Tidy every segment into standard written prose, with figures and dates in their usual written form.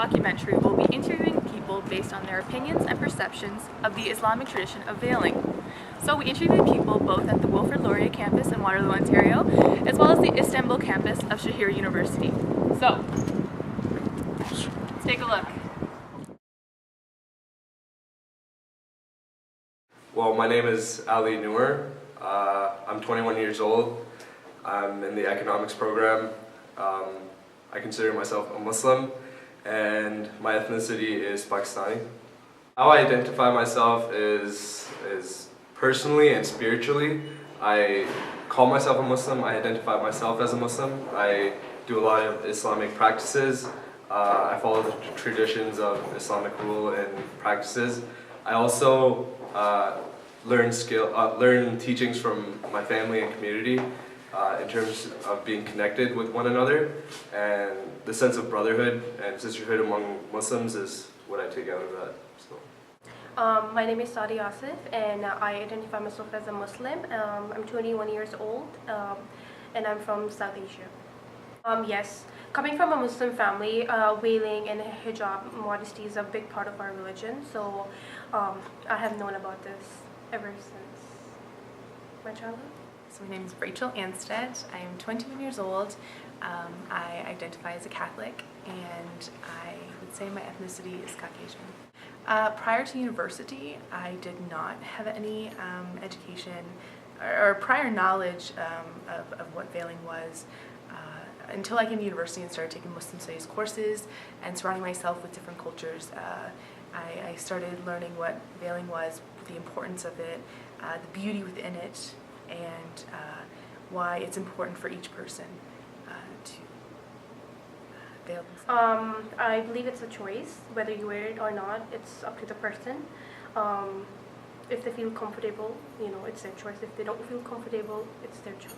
documentary, we'll be interviewing people based on their opinions and perceptions of the Islamic tradition of veiling. So we interviewed people both at the Wilfrid Laurier campus in Waterloo, Ontario, as well as the Istanbul campus of Shahir University. So, let's take a look. Well, my name is Ali Noor. I'm 21 years old. I'm in the economics program. I consider myself a Muslim, and my ethnicity is Pakistani. How I identify myself is personally and spiritually. I call myself a Muslim. I identify myself as a Muslim. I do a lot of Islamic practices. I follow the traditions of Islamic rule and practices. I also learn teachings from my family and community in terms of being connected with one another, and the sense of brotherhood and sisterhood among Muslims is what I take out of that. So. My name is Sadi Asif, and I identify myself as a Muslim. I'm 21 years old, and I'm from South Asia. Yes, coming from a Muslim family, veiling and hijab, modesty is a big part of our religion, so I have known about this ever since my childhood. So my name is Rachel Anstead. I am 21 years old. I identify as a Catholic, and I would say my ethnicity is Caucasian. Prior to university, I did not have any education or prior knowledge of what veiling was until I came to university and started taking Muslim studies courses and surrounding myself with different cultures. I started learning what veiling was, the importance of it, the beauty within it, and why it's important for each person to veil themselves. I believe it's a choice, whether you wear it or not. It's up to the person. If they feel comfortable, it's their choice. If they don't feel comfortable, it's their choice.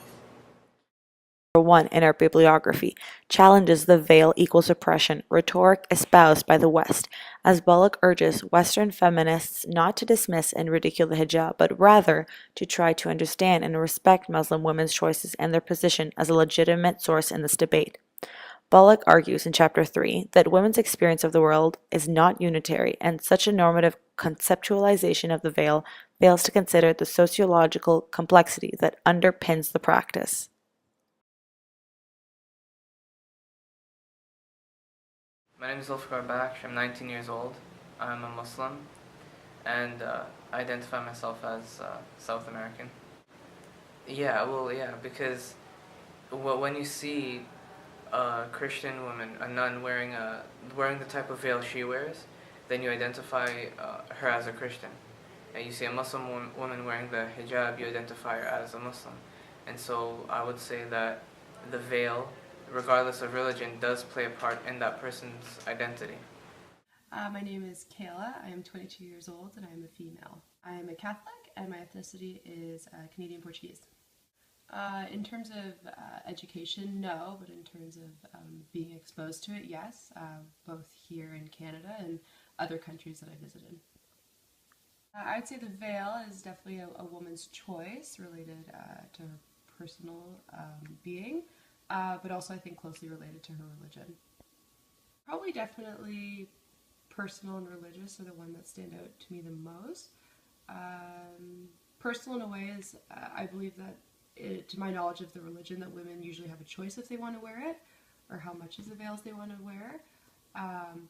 Number 1 in our bibliography challenges the veil equals oppression rhetoric espoused by the West, as Bullock urges Western feminists not to dismiss and ridicule the hijab, but rather to try to understand and respect Muslim women's choices and their position as a legitimate source in this debate. Bullock argues in Chapter 3 that women's experience of the world is not unitary, and such a normative conceptualization of the veil fails to consider the sociological complexity that underpins the practice. My name is Wilfrid. I'm 19 years old. I'm a Muslim, and I identify myself as South American. Yeah, because when you see a Christian woman, a nun wearing the type of veil she wears, then you identify her as a Christian. And you see a Muslim woman wearing the hijab, you identify her as a Muslim. And so I would say that the veil, regardless of religion, does play a part in that person's identity. My name is Kayla. I am 22 years old and I am a female. I am a Catholic and my ethnicity is Canadian Portuguese. In terms of education, no, but in terms of being exposed to it, yes, both here in Canada and other countries that I visited. I'd say the veil is definitely a woman's choice related to her personal being. But also I think closely related to her religion. Probably definitely personal and religious are the one that stand out to me the most. Personal in a way is, I believe that, to my knowledge of the religion, that women usually have a choice if they want to wear it, or how much of the veils they want to wear.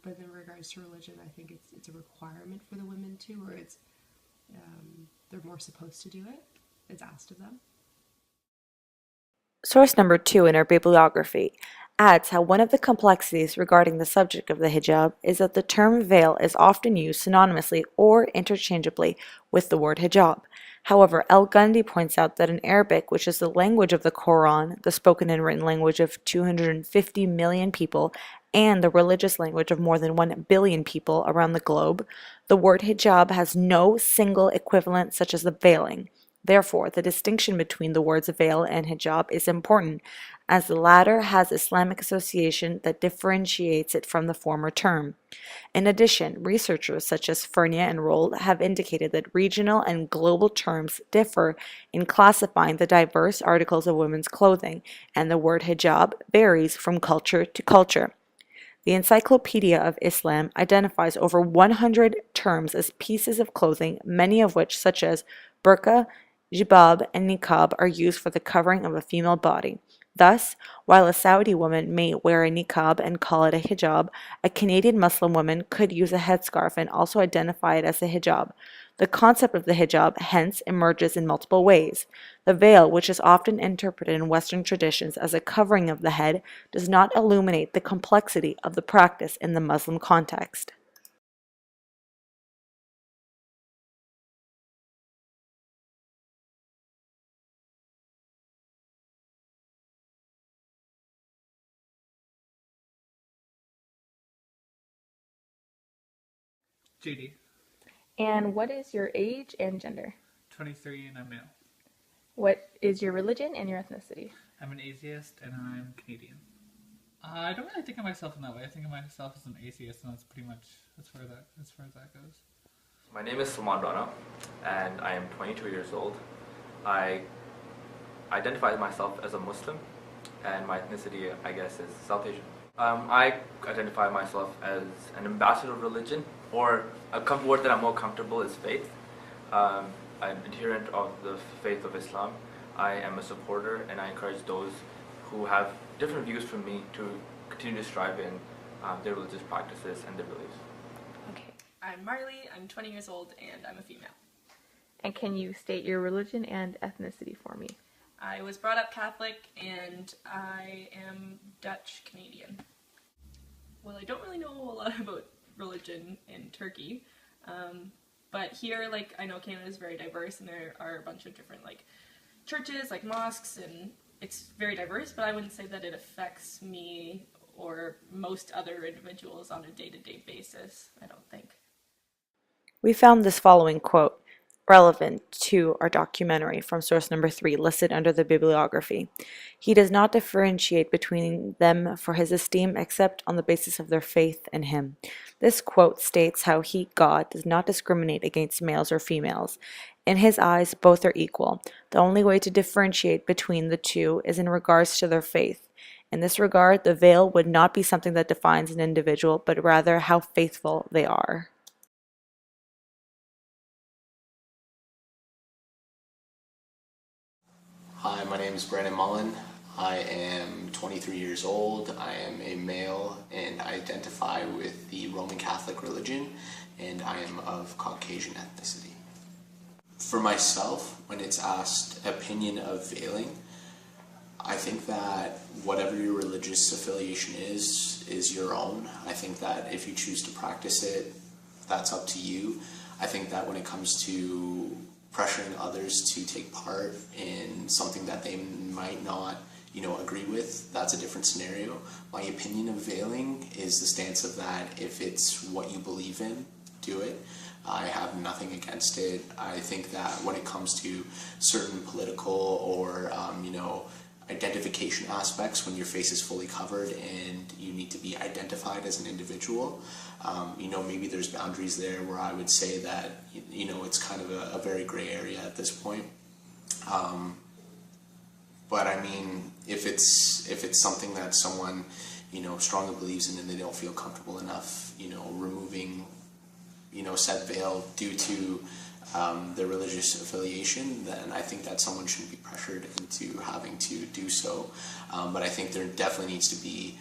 But in regards to religion, I think it's a requirement for the women too, where it's they're more supposed to do it. It's asked of them. Source number 2 in our bibliography adds how one of the complexities regarding the subject of the hijab is that the term veil is often used synonymously or interchangeably with the word hijab. However, El-Gundy points out that in Arabic, which is the language of the Quran, the spoken and written language of 250 million people, and the religious language of more than 1 billion people around the globe, the word hijab has no single equivalent such as the veiling. Therefore, the distinction between the words veil and hijab is important, as the latter has Islamic association that differentiates it from the former term. In addition, researchers such as Fernia and Roll have indicated that regional and global terms differ in classifying the diverse articles of women's clothing, and the word hijab varies from culture to culture. The Encyclopedia of Islam identifies over 100 terms as pieces of clothing, many of which, such as burqa, jibab, and niqab, are used for the covering of a female body. Thus, while a Saudi woman may wear a niqab and call it a hijab, a Canadian Muslim woman could use a headscarf and also identify it as a hijab. The concept of the hijab, hence, emerges in multiple ways. The veil, which is often interpreted in Western traditions as a covering of the head, does not illuminate the complexity of the practice in the Muslim context. JD, And what is your age and gender? 23 and I'm male. What is your religion and your ethnicity? I'm an atheist and I'm Canadian. I don't really think of myself in that way. I think of myself as an atheist, and that's pretty much as far as that goes. My name is Salman Rana, and I am 22 years old. I identify myself as a Muslim, and my ethnicity, I guess, is South Asian. I identify myself as an ambassador of religion, or a word that I'm more comfortable is faith. I'm adherent of the faith of Islam. I am a supporter, and I encourage those who have different views from me to continue to strive in their religious practices and their beliefs. Okay. I'm Marley, I'm 20 years old, and I'm a female. And can you state your religion and ethnicity for me? I was brought up Catholic, and I am Dutch Canadian. Well, I don't really know a lot about religion in Turkey, but here, I know Canada is very diverse, and there are a bunch of different, churches, mosques, and it's very diverse, but I wouldn't say that it affects me or most other individuals on a day-to-day basis, I don't think. We found this following quote relevant to our documentary from source number 3 listed under the bibliography. He does not differentiate between them for his esteem except on the basis of their faith in him. This quote states how he, God, does not discriminate against males or females. In his eyes, both are equal. The only way to differentiate between the two is in regards to their faith. In this regard, the veil would not be something that defines an individual, but rather how faithful they are. Hi, my name is Brandon Mullen. I am 23 years old. I am a male and I identify with the Roman Catholic religion, and I am of Caucasian ethnicity. For myself, when it's asked opinion of veiling, I think that whatever your religious affiliation is your own. I think that if you choose to practice it, that's up to you. I think that when it comes to pressuring others to take part in something that they might not, agree with, that's a different scenario. My opinion of veiling is the stance of that if it's what you believe in, do it. I have nothing against it. I think that when it comes to certain political or, identification aspects, when your face is fully covered and you need to be identified as an individual, maybe there's boundaries there where I would say that, it's kind of a very gray area at this point. But I mean, if it's something that someone, strongly believes in and they don't feel comfortable enough, removing, said veil due to their religious affiliation, then I think that someone shouldn't be pressured into having to do so. But I think there definitely needs to be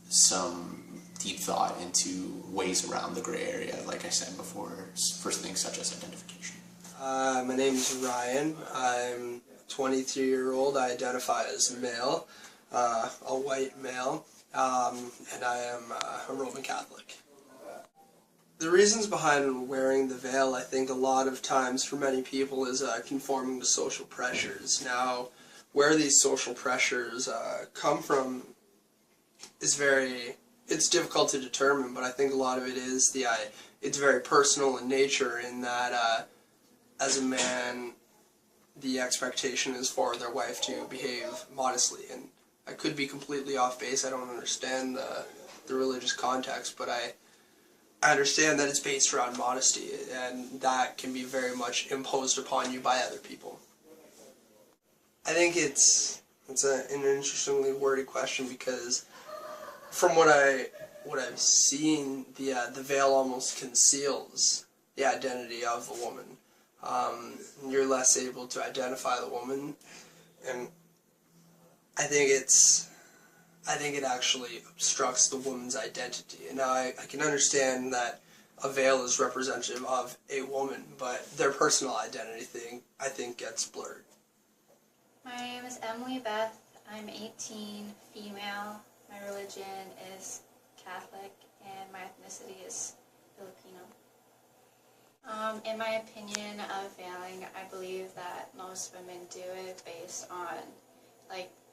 some deep thought into ways around the gray area, like I said before, for things such as identification. My name is Ryan. I'm 23-year-old. I identify as a male, a white male, and I am a Roman Catholic. The reasons behind wearing the veil, I think a lot of times for many people, is conforming to social pressures. Now, where these social pressures come from is it's difficult to determine, but I think a lot of it is it's very personal in nature, in that as a man, the expectation is for their wife to behave modestly. And I could be completely off base. I don't understand the religious context, but I understand that it's based around modesty, and that can be very much imposed upon you by other people. I think it's an interestingly worded question, because from what I've seen, the veil almost conceals the identity of the woman. You're less able to identify the woman, and I think it actually obstructs the woman's identity. And now I can understand that a veil is representative of a woman, but their personal identity thing, I think, gets blurred. My name is Emily Beth. I'm 18, female. My religion is Catholic, and my ethnicity is Filipino. In my opinion of veiling, I believe that most women do it based on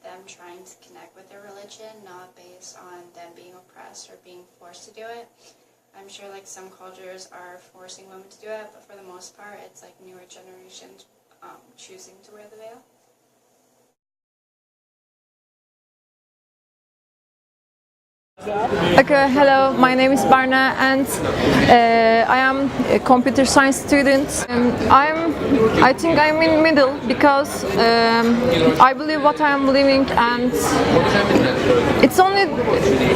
them trying to connect with their religion, not based on them being oppressed or being forced to do it. I'm sure some cultures are forcing women to do it, but for the most part, it's newer generations choosing to wear the veil. Okay, hello, my name is Barna and I am a computer science student. I think I'm in middle because I believe what I am believing, and it's only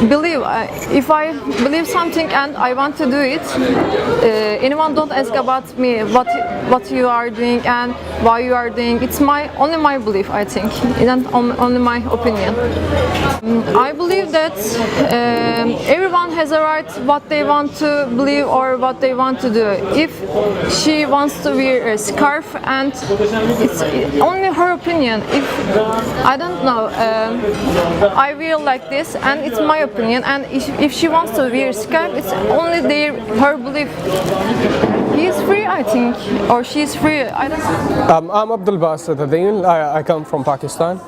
believe. If I believe something and I want to do it, anyone don't ask about me what you are doing and why you are doing. It's only my belief, I think, and only my opinion. I believe that everyone has a right what they want to believe or what they want to do. If she wants to wear a scarf, and it's only her opinion. If I don't know, I wear like this and it's my opinion, and if she wants to wear a scarf, it's only her belief. He is free, I think, or she is free. I don't know. I'm Abdul Basit Adil. I come from Pakistan.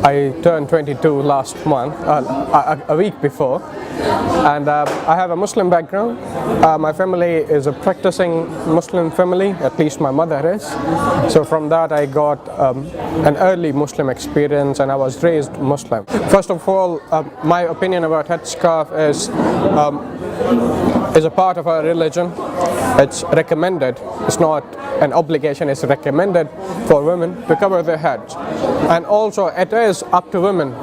I turned 22 last month, a week before, and I have a Muslim background. My family is a practicing Muslim family, at least my mother is. So from that I got an early Muslim experience, and I was raised Muslim. First of all, my opinion about headscarf is a part of our religion. It's recommended. It's not an obligation. It's recommended for women to cover their heads, and also it is up to women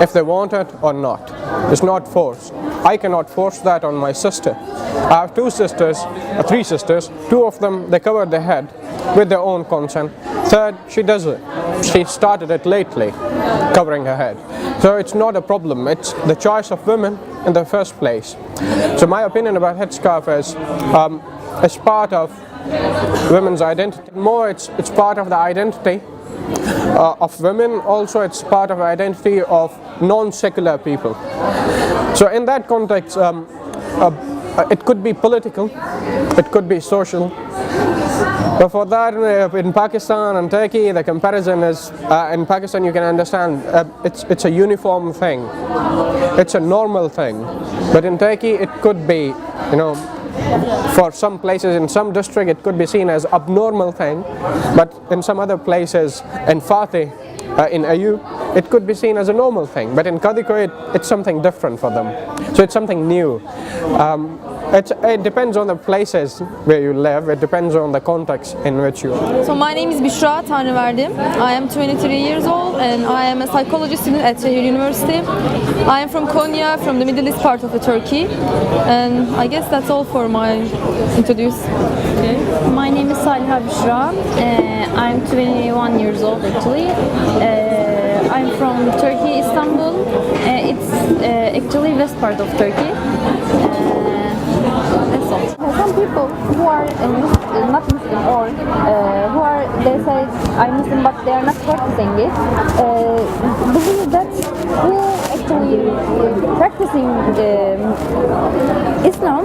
if they want it or not. It's not forced. I cannot force that on my sister. I have three sisters. Two of them, they cover their head with their own consent. Third, she does it. She started it lately, covering her head. So it's not a problem. It's the choice of women in the first place. So my opinion about headscarf is it's part of women's identity. More, it's part of the identity of women. Also, it's part of the identity of non-secular people. So in that context, it could be political, it could be social. But for that, in Pakistan and Turkey, the comparison is, in Pakistan you can understand, it's a uniform thing. It's a normal thing. But in Turkey, it could be, for some places, in some district, it could be seen as abnormal thing. But in some other places, in Fatih, in Ayu, it could be seen as a normal thing. But in Kadiko, it's something different for them. So it's something new. It depends on the places where you live. It depends on the context in which you are. So my name is Bishra Tanrıverdim. I am 23 years old and I am a psychology student at Laurier University. I am from Konya, from the Middle East part of Turkey. And I guess that's all for my introduce. Okay. My name is Saliha Bishra. I'm 21 years old actually. I'm from Turkey, Istanbul. It's actually west part of Turkey. That's all. Some people who are not Muslim or they say I'm Muslim but they are not practicing it, believe that who actually practicing Islam,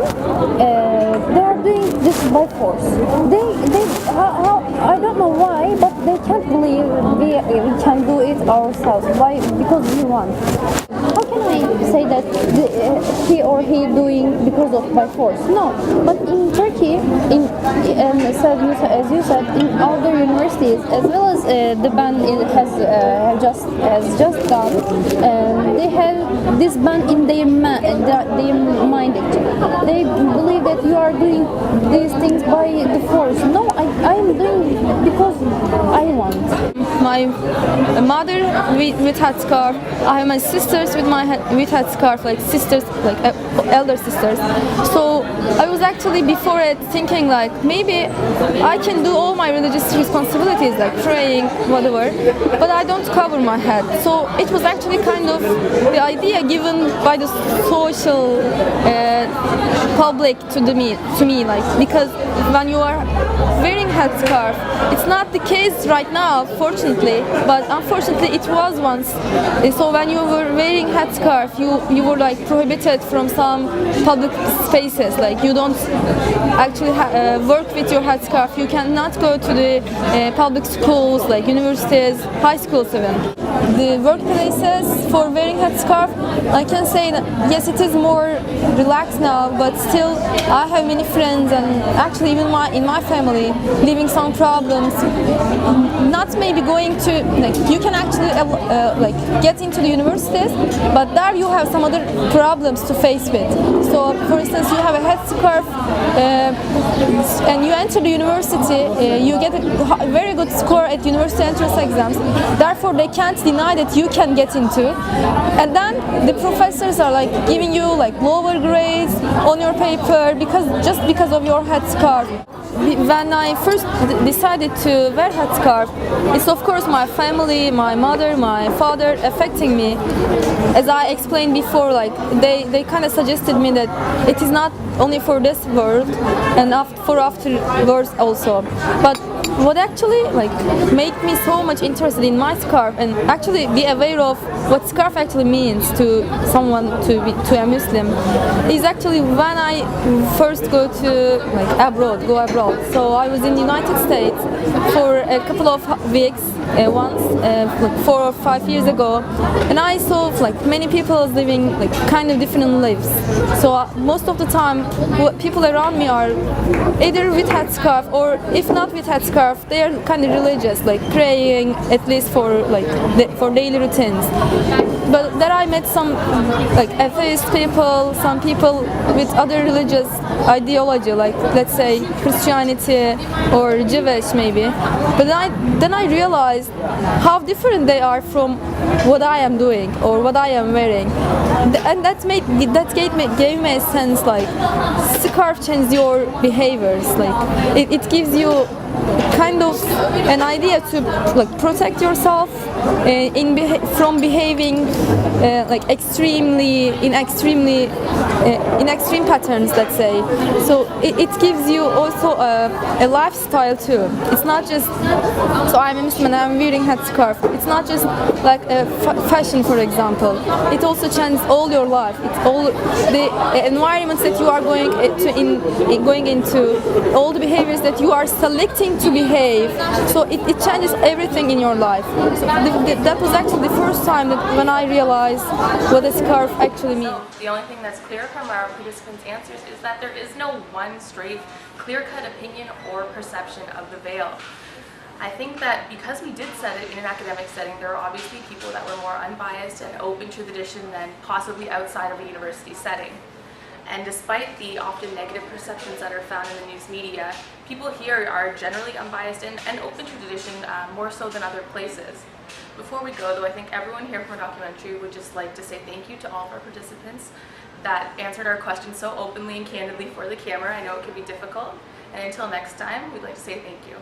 they are doing this by force. I don't know why, but they can't believe we can do it ourselves. Why? Because we want. How can I say that he or he doing because of by force? No, but in Turkey, as you said, in other universities as well as the ban has just gone, they have this ban in their mind actually. They believe that you are doing these things by the force. No, I am doing it because I want. My mother with headscarf. I have my sisters with headscarf, like sisters, like elder sisters. So I was actually before it thinking like maybe I can do all my religious responsibilities like praying, whatever, but I don't cover my head. So it was actually kind of the idea given by the social public to me, like, because when you are wearing headscarf, it's not the case right now, fortunately, but unfortunately it was once. So when you were wearing headscarf, you were like prohibited from some public spaces, like you don't actually work with your headscarf. You cannot go to the public schools, like universities, high schools even. The workplaces for wearing headscarf, I can say that yes, it is more relaxed now, but still I have many friends, and actually even in my family living some problems. Not maybe going to, like, you can actually like get into the universities, but there you have some other problems to face with. So for instance, you have a headscarf and you enter the university, you get a very good score at university entrance exams, therefore they can't deny that you can get into, and then the professors are like giving you like lower grades on your paper just because of your headscarf. When I first decided to wear headscarf, it's of course my family, my mother, my father affecting me. As I explained before, like they kind of suggested me that it is not only for this world and for afterwards also. But what actually like made me so much interested in my scarf and actually be aware of what scarf actually means to someone, to a Muslim, is actually when I first go abroad. So I was in the United States for a couple of weeks once, like 4 or 5 years ago, and I saw like many people living like kind of different lives. So most of the time, people around me are either with headscarf, or if not with headscarf, they are kind of religious, like praying at least for for daily routines. But there I met some like atheist people, some people with other religious ideology, like let's say Christianity or Jewish maybe. But then I realized how different they are from what I am doing or what I am wearing, and that gave me a sense like scarf changes your behaviors, like it gives you kind of an idea to like protect yourself from behaving like in extreme patterns, let's say. So it gives you also a lifestyle too. It's not just, so I'm a Muslim and I'm wearing headscarf. It's not just like a fashion, for example. It also changes all your life. It's all the environments that you are going into, all the behaviors that you are selecting to behave. So it changes everything in your life. So that was actually the first time that when I realized what a scarf actually means. The only thing that's clear from our participants' answers is that there is no one straight, clear-cut opinion or perception of the veil. I think that because we did set it in an academic setting, there are obviously people that were more unbiased and open to the tradition than possibly outside of a university setting. And despite the often negative perceptions that are found in the news media, people here are generally unbiased and open to tradition more so than other places. Before we go, though, I think everyone here from our documentary would just like to say thank you to all of our participants that answered our questions so openly and candidly for the camera. I know it can be difficult. And until next time, we'd like to say thank you.